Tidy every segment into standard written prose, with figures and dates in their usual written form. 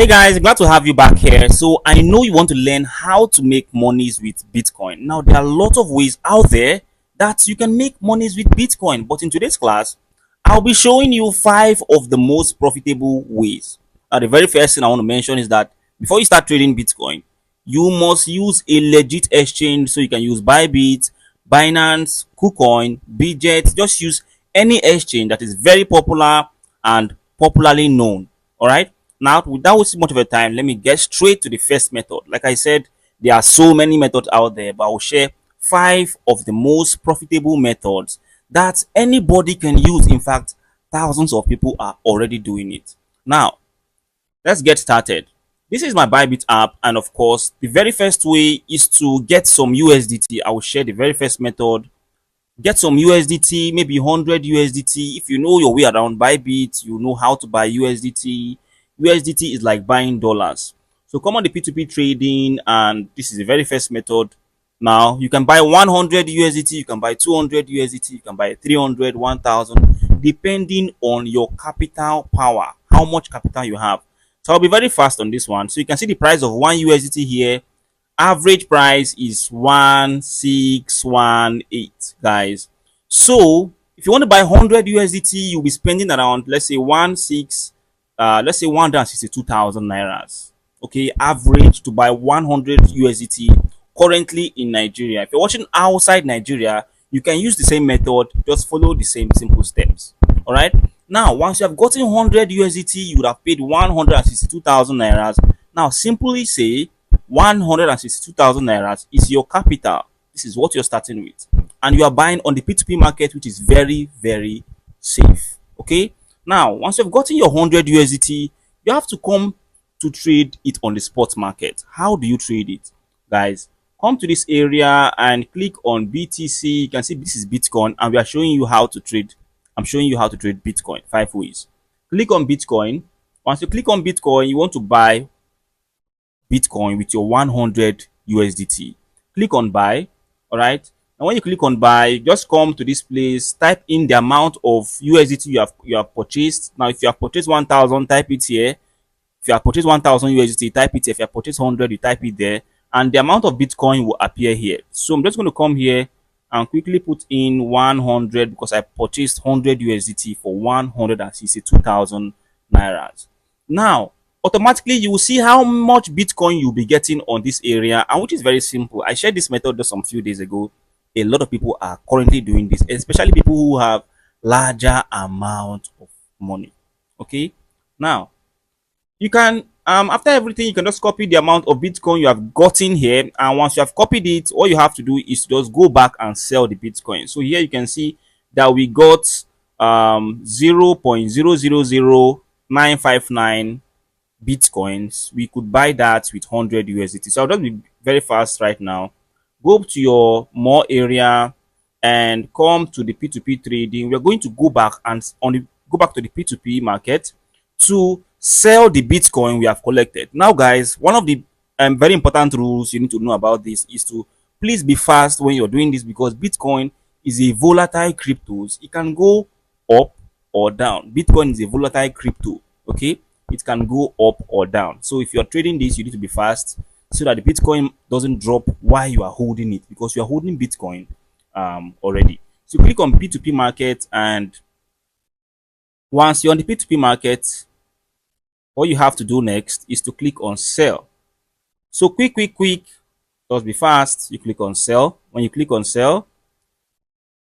Hey guys, glad to have you back here. So I know you want to learn how to make monies with Bitcoin. Now there are a lot of ways out there that you can make monies with Bitcoin, but in today's class, I'll be showing you 5 of the most profitable ways. Now the very first thing I want to mention is that before you start trading Bitcoin, you must use a legit exchange. So you can use Bybit, Binance, KuCoin, Bitget. Just use any exchange that is very popular and popularly known. All right. Now, without wasting much of your time, let me get straight to the first method. Like I said, there are so many methods out there, but I'll share 5 of the most profitable methods that anybody can use. In fact, thousands of people are already doing it. Now, let's get started. This is my Bybit app, and of course, the very first way is to get some USDT. I will share the very first method. Get some USDT, maybe 100 USDT. If you know your way around Bybit, you know how to buy USDT. USDT is like buying dollars. So come on the P2P trading, and this is the very first method. Now you can buy 100 USDT, you can buy 200 USDT, you can buy 300, 1000, depending on your capital power, how much capital you have. So I'll be very fast on this one. So you can see the price of 1 USDT here. Average price is 1618, guys. So if you want to buy 100 USDT, you'll be spending around, let's say 162,000 nairas. Okay, average to buy 100 USDT currently in Nigeria. If you're watching outside Nigeria, you can use the same method, just follow the same simple steps. All right. Now, once you have gotten 100 USDT, you would have paid 162,000 nairas. Now, simply say 162,000 nairas is your capital. This is what you're starting with, and you are buying on the P2P market, which is very, very safe. Okay. Now, once you've gotten your 100 USDT, you have to come to trade it on the spot market. How do you trade it, guys? Come to this area and click on BTC. You can see this is Bitcoin, and we are showing you how to trade. I'm showing you how to trade Bitcoin 5 ways. Click on Bitcoin. Once you click on Bitcoin, you want to buy Bitcoin with your 100 USDT. Click on buy. All right. And when you click on buy, just come to this place, type in the amount of USDT you have purchased. Now, if you have purchased 1000, type it here. If you have purchased 1000 USDT, type it here. If you have purchased 100, you type it there, and the amount of Bitcoin will appear here. So I'm just going to come here and quickly put in 100 because I purchased 100 USDT for 162,000 nairas. Now, automatically you will see how much Bitcoin you'll be getting on this area, and which is very simple. I shared this method just some few days ago. A lot of people are currently doing this, especially people who have larger amount of money. Okay. Now, you can after everything, you can just copy the amount of Bitcoin you have gotten here, and once you have copied it, all you have to do is to just go back and sell the Bitcoin. So here you can see that we got 0.000959 Bitcoins. We could buy that with 100 USDT. So I'll just be very fast right now. Go to your more area and come to the P2P trading. We're going to go back and go back to the P2P market to sell the Bitcoin we have collected. Now, guys, one of the very important rules you need to know about this is to please be fast when you're doing this, because Bitcoin is a volatile crypto. It can go up or down. Bitcoin is a volatile crypto. Okay, it can go up or down. So if you're trading this, you need to be fast so that the Bitcoin doesn't drop while you are holding it, because you are holding Bitcoin already. So click on P2P market, and once you're on the P2P market, all you have to do next is to click on sell. So quick, just be fast. You click on sell. When you click on sell,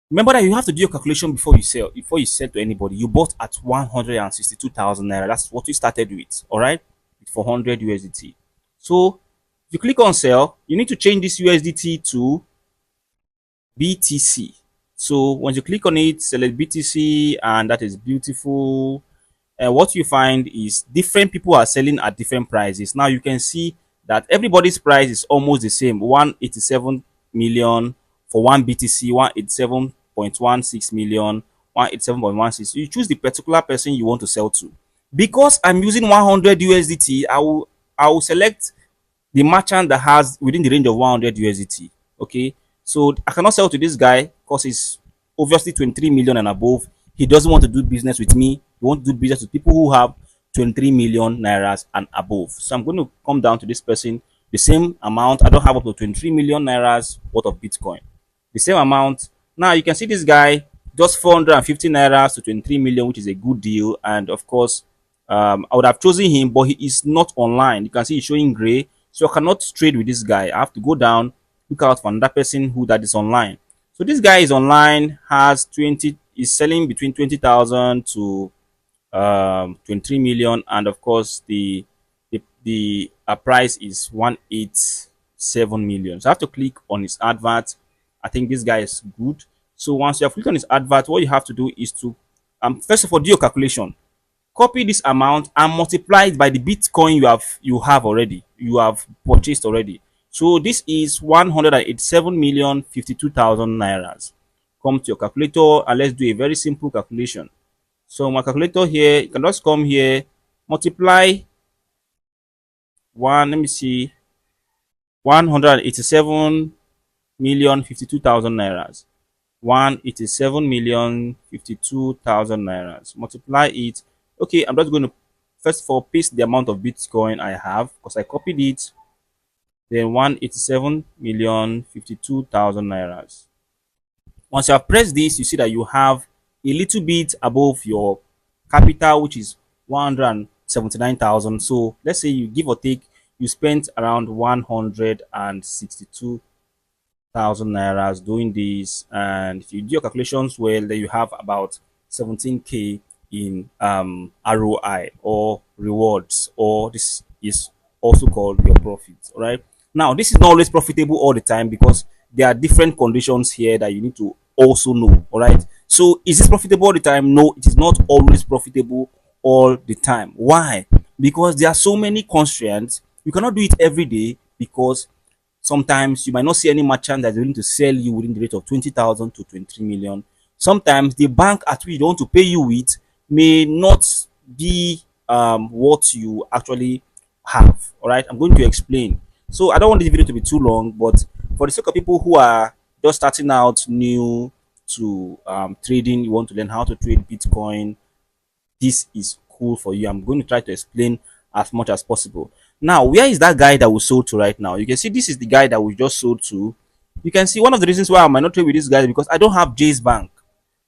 remember that you have to do your calculation before you sell. Before you sell to anybody, you bought at 162,000 naira. That's what you started with. All right, for 100 USDT. So if you click on sell, you need to change this USDT to BTC. So once you click on it, select BTC, and that is beautiful. And what you find is different people are selling at different prices. Now you can see that everybody's price is almost the same. 187 million for 1 BTC, 187.16 million, 187.16. You choose the particular person you want to sell to. Because I'm using 100 USDT, I will select the merchant that has within the range of 100 USDT. Okay, so I cannot sell to this guy because he's obviously 23 million and above. He doesn't want to do business with me. He wants to do business with people who have 23 million nairas and above. So I'm going to come down to this person, the same amount. I don't have up to 23 million nairas worth of Bitcoin. The same amount. Now you can see this guy just 450 nairas to 23 million, which is a good deal. And of course, I would have chosen him, but he is not online. You can see he's showing gray, so I cannot trade with this guy. I have to go down, look out for another person who that is online. So this guy is online, has 20, is selling between 20,000 to 23 million, and of course the price is 187 million. So I have to click on his advert. I think this guy is good. So once you have clicked on his advert, what you have to do is to first of all do your calculation. Copy this amount and multiply it by the Bitcoin you have already, you have purchased already. So this is 187,052,000 nairas. Come to your calculator and let's do a very simple calculation. So my calculator here, you can just come here, multiply one, let me see, 187,052,000 nairas. 187,052,000 nairas. Multiply it. Okay, I'm just going to first of all paste the amount of Bitcoin I have because I copied it. Then 187,052,000 nairas. Once you have pressed this, you see that you have a little bit above your capital, which is 179,000. So let's say you give or take, you spent around 162,000 nairas doing this, and if you do your calculations well, then you have about 17k in ROI or rewards, or this is also called your profits. All right. Now, this is not always profitable all the time because there are different conditions here that you need to also know. All right. So, is this profitable all the time? No, it is not always profitable all the time. Why? Because there are so many constraints. You cannot do it every day because sometimes you might not see any merchant that's willing to sell you within the rate of 20,000 to 23 million. Sometimes the bank at which they want to pay you with may not be what you actually have. All right, I'm going to explain. So I don't want this video to be too long, but for the sake of people who are just starting out new to trading, you want to learn how to trade Bitcoin, this is cool for you. I'm going to try to explain as much as possible. Now, where is that guy that we sold to right now? You can see this is the guy that we just sold to. You can see one of the reasons why I might not trade with this guy is because I don't have Jay's Bank.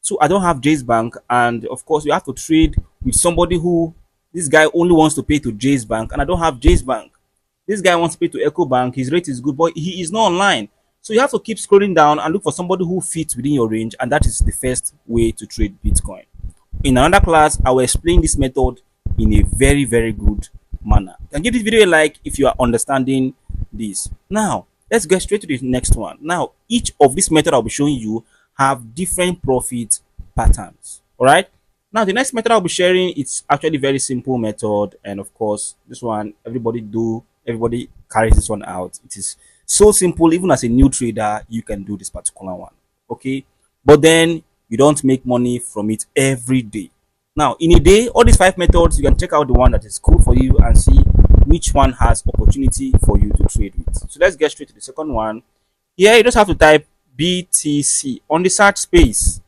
So I don't have Jay's Bank, and of course you have to trade with somebody who this guy only wants to pay to Jay's Bank, and I don't have Jay's Bank. This guy wants to pay to Echo Bank. His rate is good, but he is not online. So you have to keep scrolling down and look for somebody who fits within your range, and that is the first way to trade Bitcoin. In another class, I will explain this method in a very, very good manner. You can give this video a like if you are understanding this. Now, let's get straight to the next one. Now, each of this method I'll be showing you have different profit patterns. All right. Now, the next method I'll be sharing, it's actually very simple method, and of course, this one everybody carries this one out. It is so simple. Even as a new trader, you can do this particular one. Okay, but then you don't make money from it every day. Now, in a day, all these 5 methods, you can check out the one that is cool for you and see which one has opportunity for you to trade with. So let's get straight to the second one. Here, you just have to type BTC on the search space.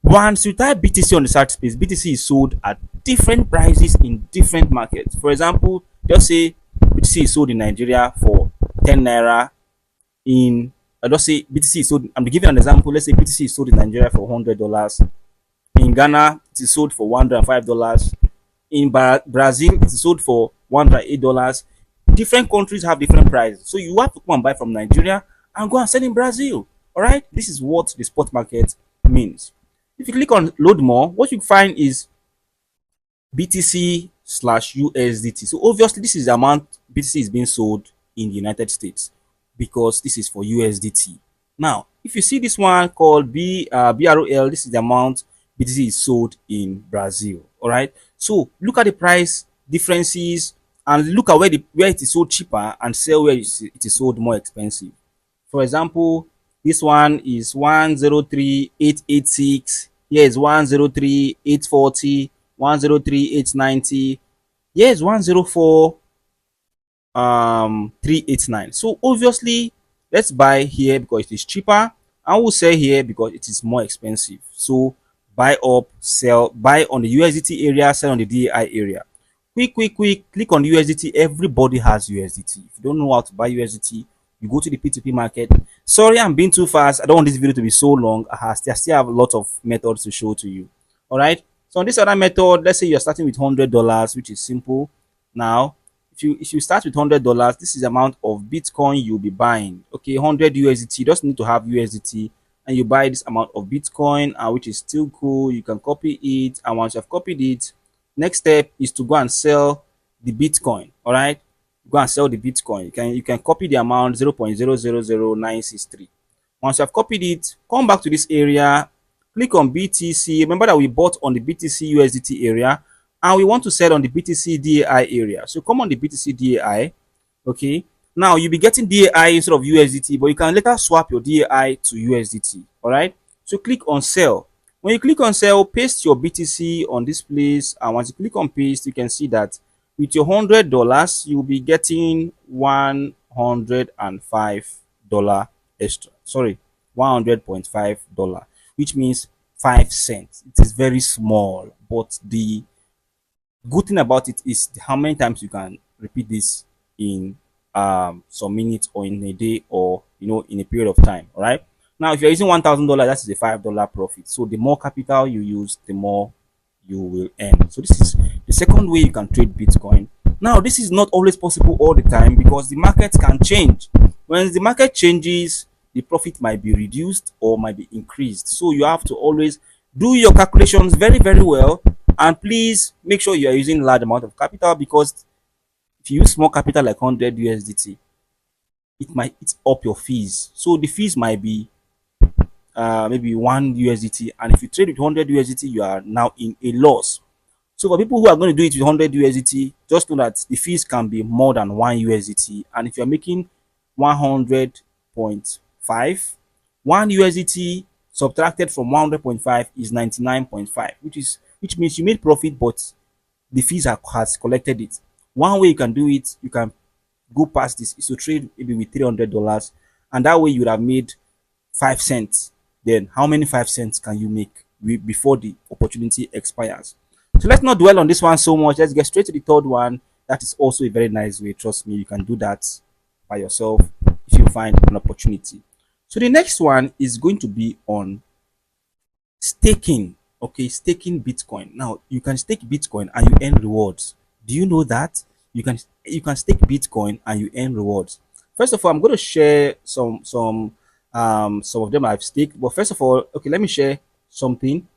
Once you type BTC on the search space, BTC is sold at different prices in different markets. For example, just say BTC is sold in Nigeria for 10 naira. In just say BTC is sold. I'm giving an example. Let's say BTC is sold in Nigeria for $100. In Ghana, it is sold for $105. In Brazil, it is sold for $108. Different countries have different prices, so you have to come and buy from Nigeria and go and sell in Brazil. All right, this is what the spot market means. If you click on load more, what you find is BTC slash USDT. So obviously, this is the amount BTC is being sold in the United States because this is for USDT. Now, if you see this one called BROL, this is the amount BTC is sold in Brazil. All right. So look at the price differences and look at where it is sold cheaper and sell where it is sold more expensive. For example, this one is 103,886. Here is 103,840. 103,890. Here is 104,389. So obviously, let's buy here because it is cheaper, and we'll sell here because it is more expensive. So buy up, sell, buy on the USDT area, sell on the DAI area. Quick, click on USDT. Everybody has USDT. If you don't know how to buy USDT, you go to the P2P market. Sorry, I'm being too fast. I don't want this video to be so long. I still have a lot of methods to show to you. All right. So on this other method, let's say you're starting with $100, which is simple. Now, if you start with $100, this is the amount of Bitcoin you'll be buying. Okay, 100 USDT. You just need to have USDT, and you buy this amount of Bitcoin, which is still cool. You can copy it, and once you've copied it, next step is to go and sell the Bitcoin. All right, go and sell the Bitcoin. You can copy the amount 0.000963. Once you have copied it, come back to this area, click on BTC. Remember that we bought on the BTC USDT area, and we want to sell on the BTC DAI area. So come on the BTC DAI. Okay, now you'll be getting DAI instead of USDT, but you can later swap your DAI to USDT. All right, so click on sell. When you click on sell, paste your BTC on this place, and once you click on paste, you can see that with your $100, you'll be getting $105 extra. Sorry, $100.5, which means 5 cents. It is very small, but the good thing about it is how many times you can repeat this in some minutes or in a day, or in a period of time. All right, now if you're using $1,000, that is a $5 profit. So the more capital you use, the more you will earn. So this is the second way you can trade Bitcoin. Now this is not always possible all the time, because the market can change. When the market changes, the profit might be reduced or might be increased. So you have to always do your calculations very, very well, and please make sure you are using large amount of capital, because if you use small capital like 100 USDT, it might eat up your fees. So the fees might be maybe 1 USDT, and if you trade with 100 USDT, you are now in a loss. So for people who are going to do it with 100 USDT, just know that the fees can be more than 1 USDT, and if you're making 100.5, 1 USDT subtracted from 100.5 is 99.5, which means you made profit, but the fees has collected it. One way you can do it, you can go past this, is to trade maybe with $300, and that way you would have made 5 cents. Then how many 5 cents can you make before the opportunity expires? So let's not dwell on this one so much. Let's get straight to the third one. That is also a very nice way. Trust me, you can do that by yourself if you find an opportunity. So the next one is going to be on staking. Okay, staking Bitcoin. Now you can stake Bitcoin and you earn rewards. Do you know that you can stake Bitcoin and you earn rewards? First of all, I'm going to share some of them I've staked. But first of all, okay, let me share something.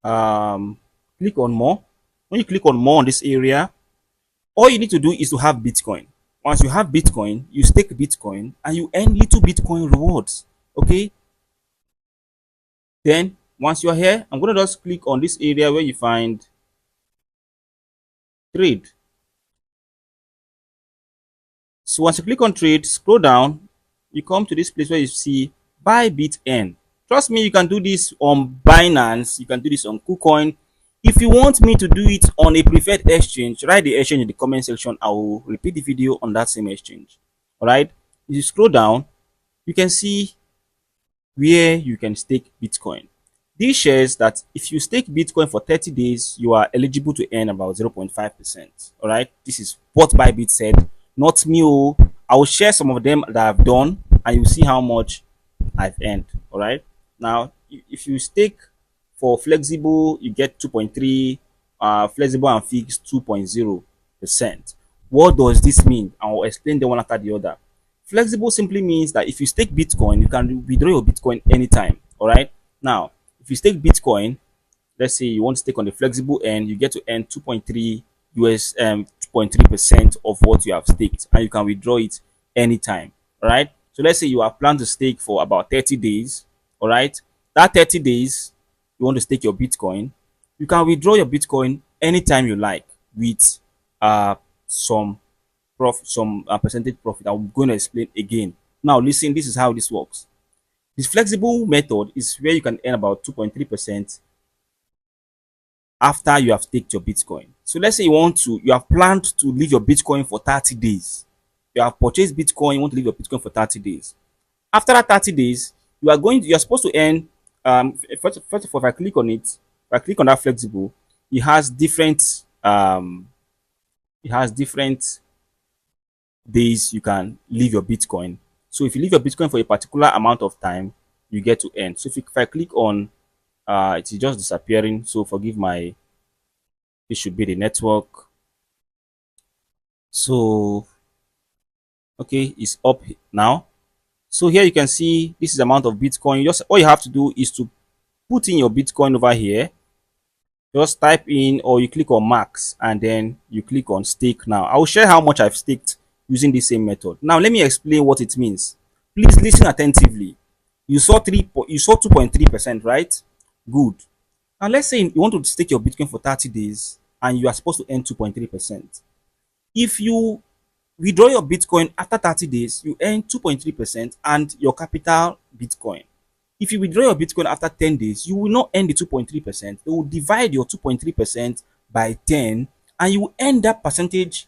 Click on more. When you click on more on this area, all you need to do is to have Bitcoin. Once you have Bitcoin, you stake Bitcoin and you earn little Bitcoin rewards. Okay. Then once you're here, I'm going to just click on this area where you find trade. So once you click on trade, scroll down, you come to this place where you see buy BitEarn. Trust me, you can do this on Binance, you can do this on KuCoin. If you want me to do it on a preferred exchange, write the exchange in the comment section. I will repeat the video on that same exchange. All right. If you scroll down, you can see where you can stake Bitcoin. This shares that if you stake Bitcoin for 30 days, you are eligible to earn about 0.5%. All right. This is what Bybit said, not me. I will share some of them that I've done, and you'll see how much I've earned. All right. Now, if you stake for flexible, you get 2.3, flexible and fixed 2.0%. What does this mean? I'll explain them one after the other. Flexible simply means that if you stake Bitcoin, you can withdraw your Bitcoin anytime. All right. Now, if you stake Bitcoin, let's say you want to stake on the flexible end, you get to earn 2.3% of what you have staked, and you can withdraw it anytime. All right. So let's say you have planned to stake for about 30 days. All right. That 30 days, you want to stake your Bitcoin, you can withdraw your Bitcoin anytime you like with some percentage profit. I'm going to explain again. Now listen, this is how this works. This flexible method is where you can earn about 2.3% after you have staked your Bitcoin. So let's say you have planned to leave your Bitcoin for 30 days. You have purchased Bitcoin, you want to leave your Bitcoin for 30 days. After that 30 days, you are supposed to earn first of all, if I click on it, if I click on that flexible, it has different It has different days you can leave your Bitcoin. So if you leave your Bitcoin for a particular amount of time, you get to earn. So if I click on it is just disappearing. So forgive my, it should be the network. So okay, it's up now. So here you can see this is the amount of Bitcoin. Just all you have to do is to put in your Bitcoin over here. Just type in or you click on max and then you click on stake now. I will share how much I've staked using the same method. Now let me explain what it means. Please listen attentively. You saw 2.3%, right? Good. Now let's say you want to stake your Bitcoin for 30 days and you are supposed to earn 2.3%. If you withdraw your Bitcoin after 30 days, you earn 2.3% and your capital Bitcoin. If you withdraw your Bitcoin after 10 days, you will not earn the 2.3%. They will divide your 2.3% by 10 and you will earn that percentage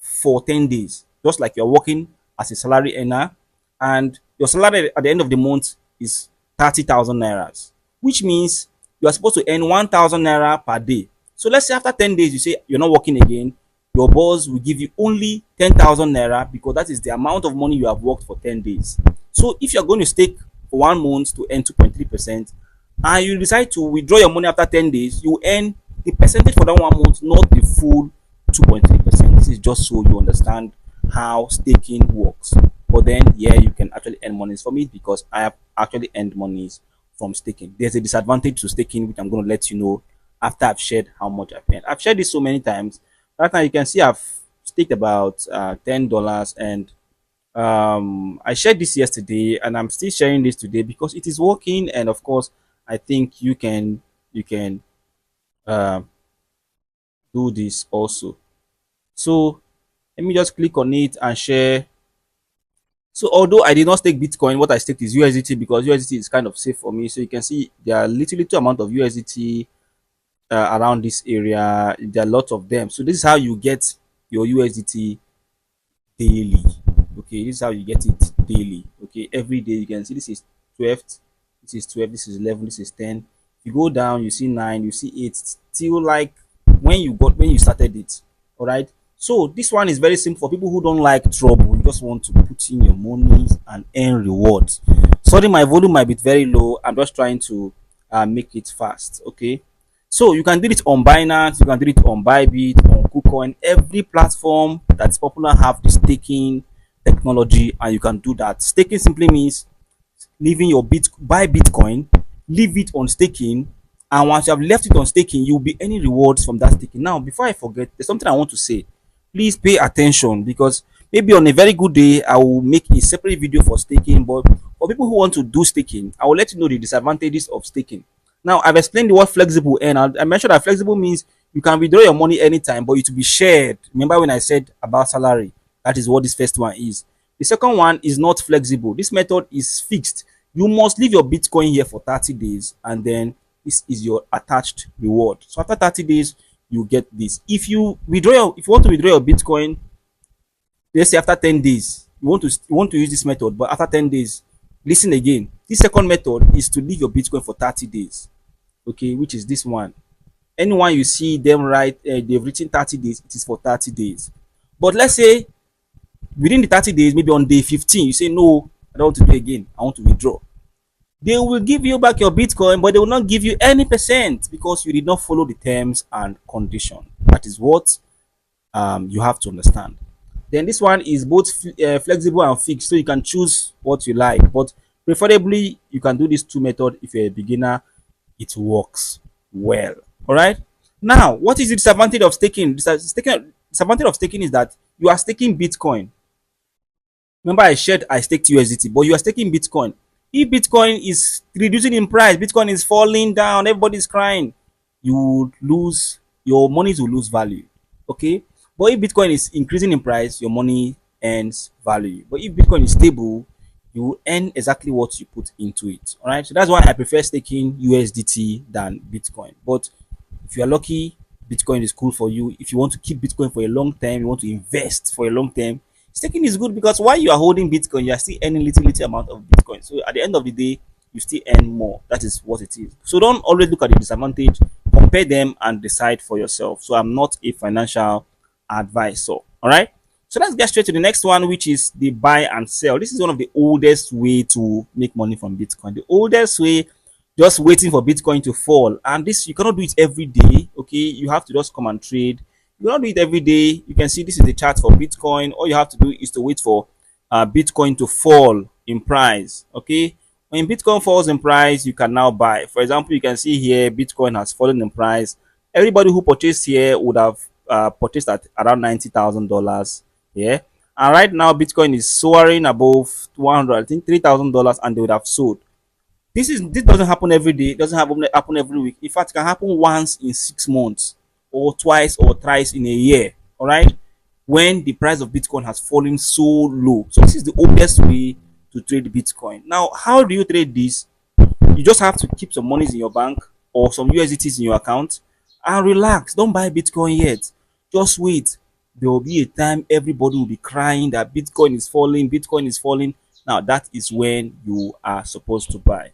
for 10 days, just like you're working as a salary earner and your salary at the end of the month is 30,000 naira, which means you are supposed to earn 1,000 naira per day. So let's say after 10 days, you say you're not working again, your boss will give you only 10,000 naira because that is the amount of money you have worked for 10 days. So if you're going to stake for 1 month to earn 2.3%, and you decide to withdraw your money after 10 days, you earn the percentage for that 1 month, not the full 2.3%. This is just so you understand how staking works. But then, yeah, you can actually earn monies from it because I have actually earned monies from staking. There's a disadvantage to staking, which I'm going to let you know after I've shared how much I've earned. I've shared this so many times. Right now, you can see I've staked about $10, and I shared this yesterday, and I'm still sharing this today because it is working. And of course, I think you can uh, do this also. So let me just click on it and share. So although I did not stake Bitcoin, what I staked is USDT because USDT is kind of safe for me. So you can see there are little amount of USDT around this area. There are lots of them. So this is how you get your USDT daily. Okay, this is how you get it daily. Okay, every day you can see this is 12, this is 12, this is 11, this is 10. You go down, you see 9, you see 8, still like when you started it. All right. So this one is very simple for people who don't like trouble. You just want to put in your money and earn rewards. Sorry, my volume might be very low. I'm just trying to make it fast. Okay. So you can do it on Binance, you can do it on Bybit, on KuCoin. Every platform that's popular have the staking technology, and you can do that. Staking simply means leaving your buy Bitcoin, leave it on staking, and once you have left it on staking, you'll be earning rewards from that staking. Now, before I forget, there's something I want to say. Please pay attention because maybe on a very good day, I will make a separate video for staking. But for people who want to do staking, I will let you know the disadvantages of staking. Now, I've explained the word flexible, and I mentioned that flexible means you can withdraw your money anytime, but it will be shared. Remember when I said about salary? That is what this first one is. The second one is not flexible. This method is fixed. You must leave your Bitcoin here for 30 days, and then this is your attached reward. So after 30 days, you get this. If you want to withdraw your Bitcoin, let's say after 10 days, you want to use this method, but after 10 days, listen again. This second method is to leave your Bitcoin for 30 days. Okay, which is this one. Anyone you see them write, they've written 30 days, it is for 30 days. But let's say within the 30 days, maybe on day 15, you say, no, I don't want to do it again. I want to withdraw. They will give you back your Bitcoin, but they will not give you any percent because you did not follow the terms and condition. That is what you have to understand. Then this one is both flexible and fixed, so you can choose what you like. But preferably, you can do these two methods if you're a beginner. It works well. All right. Now, what is the disadvantage of staking? Disadvantage of staking is that you are staking Bitcoin. Remember, I staked USDT, but you are staking Bitcoin. If Bitcoin is reducing in price, Bitcoin is falling down, everybody's crying, you would lose your money will lose value. Okay, but if Bitcoin is increasing in price, your money earns value. But if Bitcoin is stable, you will earn exactly what you put into it. All right, so that's why I prefer staking USDT than Bitcoin. But if you are lucky, Bitcoin is cool for you. If you want to keep Bitcoin for a long time, you want to invest for a long time, staking is good because while you are holding Bitcoin, you are still earning little amount of Bitcoin. So at the end of the day, you still earn more. That is what it is. So don't always look at the disadvantage. Compare them and decide for yourself. So I'm not a financial advisor. All right. So let's get straight to the next one, which is the buy and sell. This is one of the oldest way to make money from Bitcoin. The oldest way, just waiting for Bitcoin to fall. And this, you cannot do it every day. Okay, you have to just come and trade. You cannot do it every day. You can see this is the chart for Bitcoin. All you have to do is to wait for Bitcoin to fall in price. Okay, when Bitcoin falls in price, you can now buy. For example, you can see here Bitcoin has fallen in price. Everybody who purchased here would have purchased at around $90,000. Yeah, and right now Bitcoin is soaring above 200, I think $3,000, and they would have sold. This doesn't happen every day. It doesn't happen every week. In fact, it can happen once in 6 months, or twice or thrice in a year. All right, when the price of Bitcoin has fallen so low. So this is the oldest way to trade Bitcoin. Now, how do you trade this? You just have to keep some monies in your bank or some USDTs in your account and relax. Don't buy Bitcoin yet. Just wait. There will be a time everybody will be crying that Bitcoin is falling, Bitcoin is falling. Now, that is when you are supposed to buy.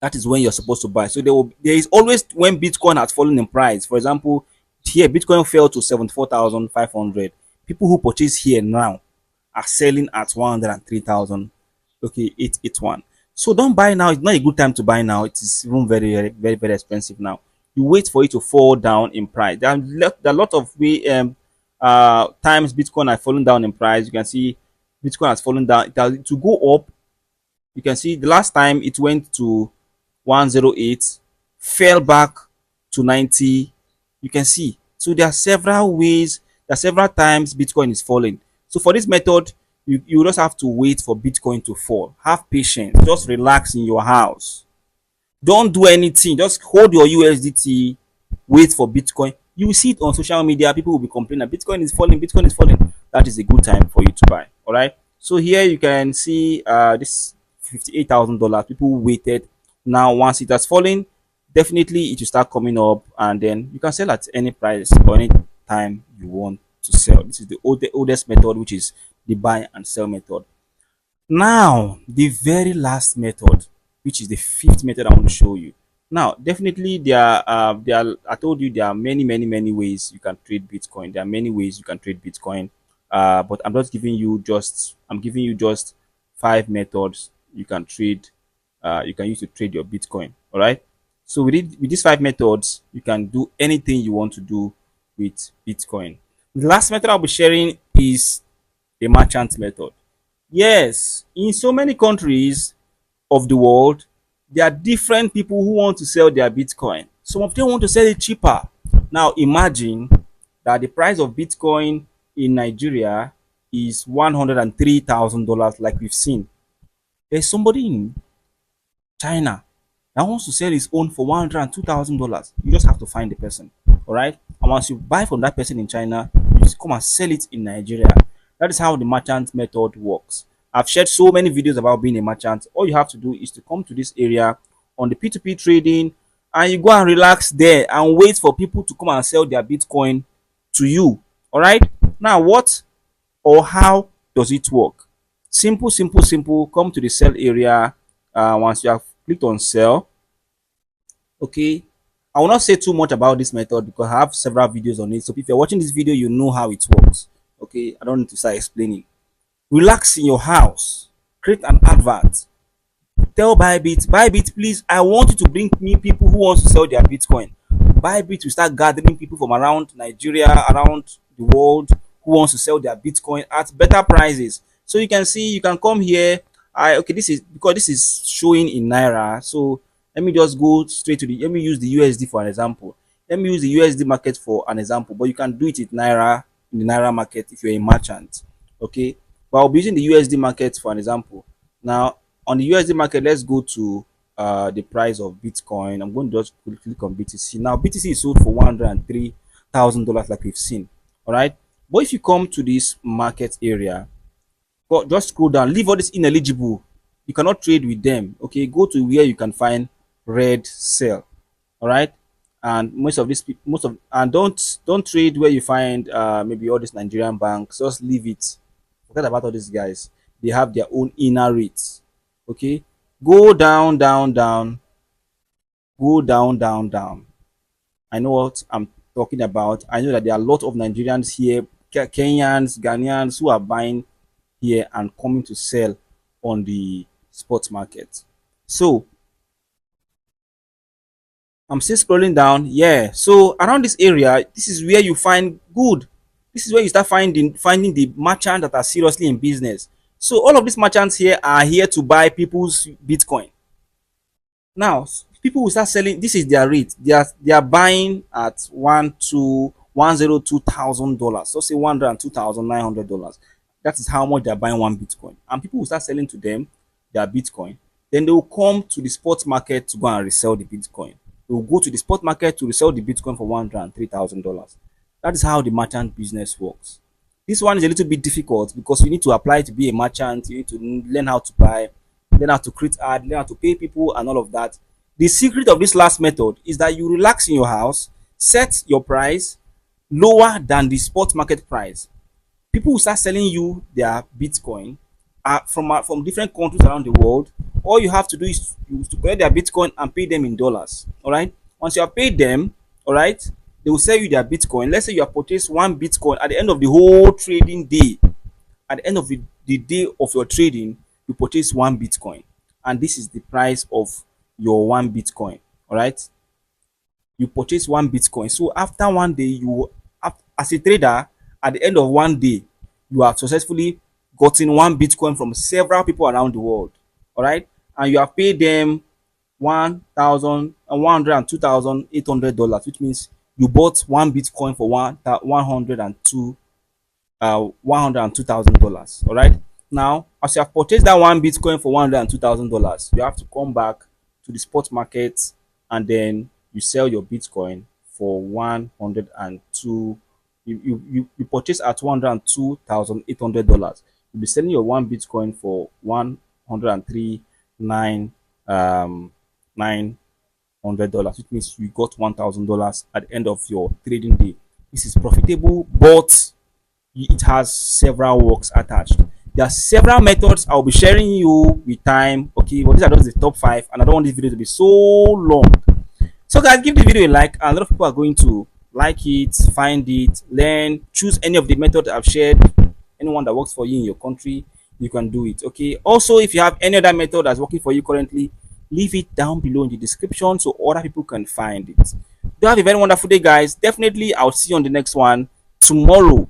That is when you're supposed to buy. So there is always when Bitcoin has fallen in price. For example, here Bitcoin fell to 74,500. People who purchase here now are selling at 103,000. Okay, 881. So don't buy now. It's not a good time to buy now. It is even very expensive now. You wait for it to fall down in price. There are a lot of times Bitcoin has fallen down in price. You can see Bitcoin has fallen down. To go up, you can see the last time it went to 108, fell back to 90. You can see. So there are several ways, there are several times Bitcoin is falling. So for this method, you just have to wait for Bitcoin to fall. Have patience. Just relax in your house. Don't do anything. Just hold your USDT. Wait for Bitcoin. You will see it on social media. People will be complaining that Bitcoin is falling. Bitcoin is falling. That is a good time for you to buy. All right. So here you can see this $58,000. People waited. Now once it has fallen, definitely it will start coming up, and then you can sell at any price or any time you want to sell. This is the oldest method, which is the buy and sell method. Now the very last method, which is the fifth method I want to show you. Now definitely there are I told you there are many ways you can trade Bitcoin. There are many ways you can trade Bitcoin, but I'm giving you just 5 methods you can trade, you can use to trade your Bitcoin. All right. So with these 5 methods, you can do anything you want to do with Bitcoin. The last method I'll be sharing is the merchant method. Yes, in so many countries of the world, there are different people who want to sell their Bitcoin. Some of them want to sell it cheaper. Now imagine that the price of Bitcoin in Nigeria is $103,000, like we've seen. There's somebody in China that wants to sell his own for $102,000. You just have to find the person. All right. And once you buy from that person in China, you just come and sell it in Nigeria. That is how the merchant method works. I've shared so many videos about being a merchant. All you have to do is to come to this area on the P2P trading, and you go and relax there and wait for people to come and sell their Bitcoin to you. All right. Now, what or how does it work? Simple. Come to the sell area. Once you have clicked on sell, okay, I will not say too much about this method because I have several videos on it. So if you're watching this video, you know how it works. Okay, I don't need to start explaining. Relax in your house, create an advert, tell Bybit, please, I want you to bring me people who want to sell their Bitcoin. Bybit will start gathering people from around Nigeria, around the world, who wants to sell their Bitcoin at better prices. So you can see, you can come here. Okay, this is because this is showing in Naira. So let me just go straight to let me use the USD for an example. Let me use the USD market for an example, but you can do it in Naira, in the Naira market if you're a merchant. Okay, but I'll be using the USD market for an example. Now on the USD market, let's go to the price of Bitcoin. I'm going to just click on BTC. Now BTC is sold for $103,000, like we've seen. All right, but if you come to this market area, just scroll down, leave all this ineligible. You cannot trade with them. Okay, go to where you can find red sell. All right, and don't trade where you find maybe all these Nigerian banks. Just leave it. Forget about all these guys. They have their own inner rates. Okay, go down. Go down. I know what I'm talking about. I know that there are a lot of Nigerians here, Kenyans, Ghanaians who are buying here and coming to sell on the spot market. So I'm still scrolling down. Yeah. So around this area, this is where you find good. This is where you start finding the merchants that are seriously in business. So all of these merchants here are here to buy people's Bitcoin. Now, people will start selling. This is their rate. They are buying at $102,000. So say $102,900. That is how much they are buying one Bitcoin. And people will start selling to them their Bitcoin. Then they will come to the spot market to go and resell the Bitcoin. They will go to the spot market to resell the Bitcoin for $103,000. That is how the merchant business works. This one is a little bit difficult because you need to apply to be a merchant. You need to learn how to buy, learn how to create ad, learn how to pay people, and all of that. The secret of this last method is that you relax in your house, set your price lower than the spot market price. People will start selling you their Bitcoin from different countries around the world. All you have to do is to collect their Bitcoin and pay them in dollars. All right. Once you have paid them, all right, they will sell you their Bitcoin. Let's say you have purchased one Bitcoin at the end of the whole trading day. At the end of the day of your trading, you purchase one Bitcoin, and this is the price of your one Bitcoin. All right, you purchase one Bitcoin. So after one day, as a trader, at the end of one day, you have successfully gotten one Bitcoin from several people around the world. All right, and you have paid them $1,102,800, which means you bought one Bitcoin for $102,000. All right. Now, as you have purchased that one Bitcoin for $102,000, you have to come back to the spot market and then you sell your Bitcoin for 102. You purchase at $102,800. You'll be selling your one Bitcoin for 103 nine $900, which means you got $1,000 at the end of your trading day. This is profitable, but it has several works attached. There are several methods I'll be sharing you with time. Okay, but these are just the top 5, and I don't want this video to be so long. So guys, give the video a like. A lot of people are going to like it, find it, learn, choose any of the methods I've shared. Anyone that works for you in your country, you can do it. Okay. Also, if you have any other method that's working for you currently, leave it down below in the description so other people can find it. Do have a very wonderful day, guys. Definitely, I'll see you on the next one tomorrow.